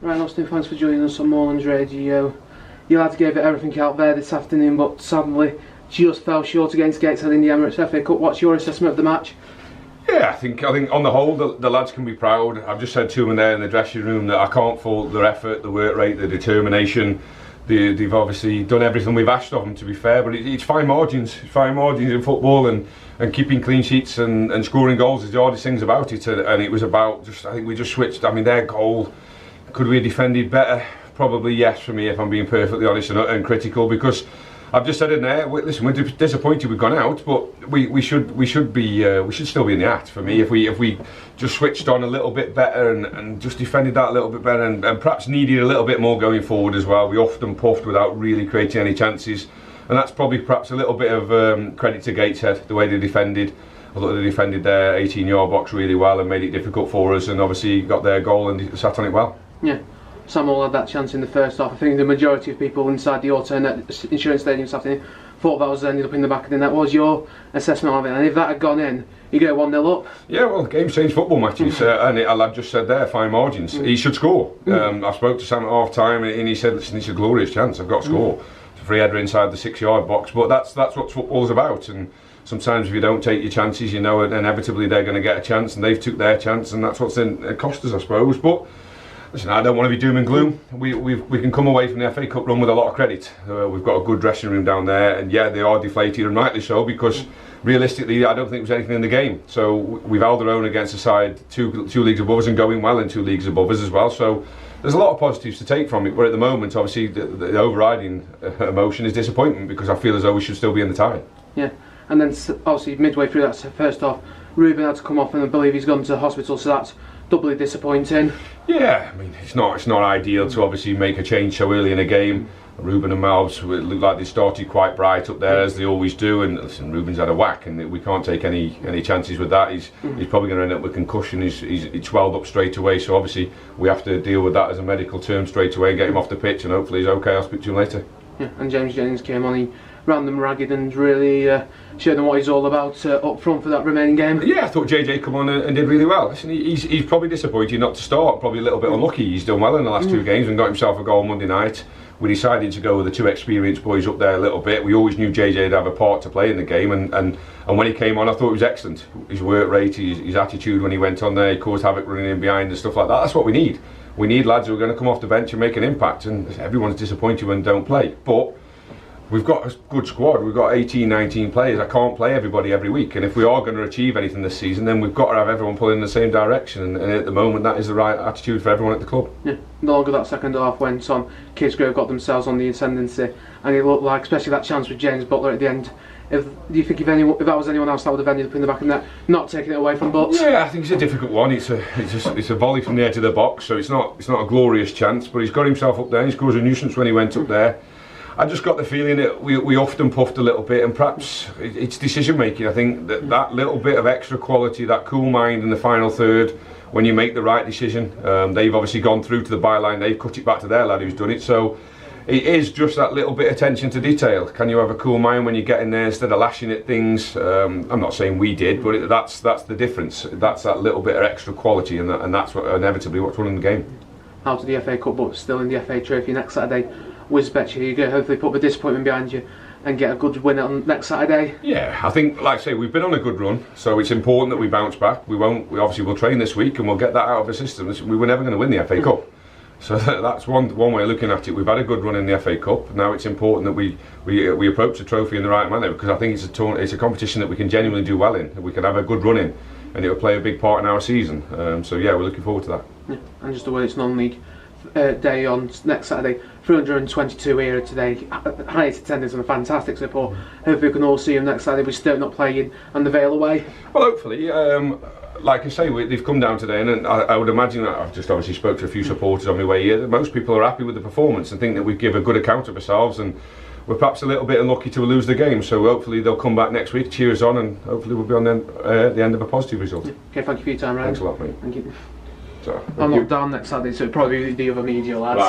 Right, Austin, thanks for joining us on Moreland's Radio. You lads gave it everything out there this afternoon, but sadly just fell short against Gateshead in the Emirates FA Cup. What's your assessment of the match? Yeah, I think on the whole the lads can be proud. I've just said to them there in the dressing room that I can't fault their effort, the work rate, the determination. They've obviously done everything we've asked of them, to be fair, but it's fine margins in football, and keeping clean sheets and scoring goals is the hardest things about it. And it was about I think we just switched. I mean, their goal, could we have defended better? Probably yes, for me, if I'm being perfectly honest and critical, because I've just said in there, listen, we're disappointed we've gone out, but we should still be in the act. For me, if we just switched on a little bit better and just defended that a little bit better, and perhaps needed a little bit more going forward as well. We often puffed without really creating any chances, and that's probably perhaps a little bit of credit to Gateshead, the way they defended. I thought they defended their 18-yard box really well and made it difficult for us, and obviously got their goal and sat on it well. Yeah. Samuel had that chance in the first half. I think the majority of people inside the alternate insurance stadium this afternoon thought that was ended up in the back of the net. What was your assessment of it? And if that had gone in, you go 1-0 up. Yeah, well, games change football matches, and a lad just said there, fine margins. He should score. I spoke to Sam at half time, and he said, "Listen, it's a glorious chance. I've got to score." It's a free header inside the 6-yard box, but that's what football's about. And sometimes if you don't take your chances, you know, inevitably they're going to get a chance, and they've took their chance, and that's what's cost us, I suppose. But listen, I don't want to be doom and gloom. We can come away from the FA Cup run with a lot of credit. We've got a good dressing room down there, and yeah, they are deflated, and rightly so, because realistically, I don't think there was anything in the game. So we've held our own against a side two leagues above us and going well in 2 leagues above us as well. So there's a lot of positives to take from it. But at the moment, obviously, the overriding emotion is disappointment, because I feel as though we should still be in the tie. Yeah, and then obviously midway through that first half, Ruben had to come off, and I believe he's gone to hospital, so that's doubly disappointing. Yeah, I mean, it's not ideal to obviously make a change so early in a game. Ruben and Malbs look like they started quite bright up there, as they always do, and listen, Ruben's had a whack, and we can't take any chances with that. He's probably going to end up with concussion. He's swelled up straight away, so obviously we have to deal with that as a medical term straight away, get him off the pitch, and hopefully he's okay. I'll speak to him later. Yeah, and James Jennings came on, he ran them ragged and really showed them what he's all about up front for that remaining game. Yeah, I thought JJ come on and did really well. Listen, he's probably disappointed not to start, probably a little bit unlucky. He's done well in the last 2 games and got himself a goal Monday night. We decided to go with the 2 experienced boys up there a little bit. We always knew JJ would have a part to play in the game, and when he came on, I thought he was excellent. His work rate, his attitude when he went on there, he caused havoc running in behind and stuff like that. That's what we need. We need lads who are going to come off the bench and make an impact, and everyone's disappointed when they don't play. But we've got a good squad. We've got 18, 19 players. I can't play everybody every week, and if we are going to achieve anything this season, then we've got to have everyone pulling in the same direction, and at the moment that is the right attitude for everyone at the club. Yeah, the longer that second half went on, Kidsgrove got themselves on the ascendancy, and it looked like, especially that chance with James Butler at the end, do you think if that was anyone else, that would have ended up in the back of the net, not taking it away from Butts? Yeah, I think it's a difficult one. It's a volley from the edge of the box, so it's not a glorious chance, but he's got himself up there. He's caused a nuisance when he went up there. I just got the feeling that we often puffed a little bit, and perhaps it's decision making. I think that little bit of extra quality, that cool mind in the final third, when you make the right decision. They've obviously gone through to the byline, they've cut it back to their lad who's done it. So it is just that little bit of attention to detail. Can you have a cool mind when you get in there instead of lashing at things? I'm not saying we did, but that's the difference. That's that little bit of extra quality, and that's what inevitably what's running the game. Out of the FA Cup, but still in the FA Trophy next Saturday. Wisbech, you go hopefully put the disappointment behind you and get a good win on next Saturday. Yeah, I think, like I say, we've been on a good run, so it's important that we bounce back. We obviously will train this week and we'll get that out of the system. We were never going to win the FA Cup, so that's one way of looking at it. We've had a good run in the FA Cup. Now it's important that we approach the trophy in the right manner, because I think it's a competition that we can genuinely do well in, that we can have a good run in, and it will play a big part in our season. So yeah, we're looking forward to that. Yeah, and just the way it's non-league day on next Saturday, 322 here today, highest attendance and a fantastic support. Hopefully we can all see them next Saturday with Stoke not playing and the Vale away. Well, hopefully, like I say, they've come down today, and I would imagine that I've just obviously spoke to a few supporters on my way here, that most people are happy with the performance and think that we give a good account of ourselves, and we're perhaps a little bit unlucky to lose the game, so hopefully they'll come back next week, cheer us on, and hopefully we'll be on the end of a positive result. Yeah. Okay, thank you for your time, Ryan. Thanks a lot, mate. Thank you. So, I'm not down next Saturday, so it'll probably be the other media lads.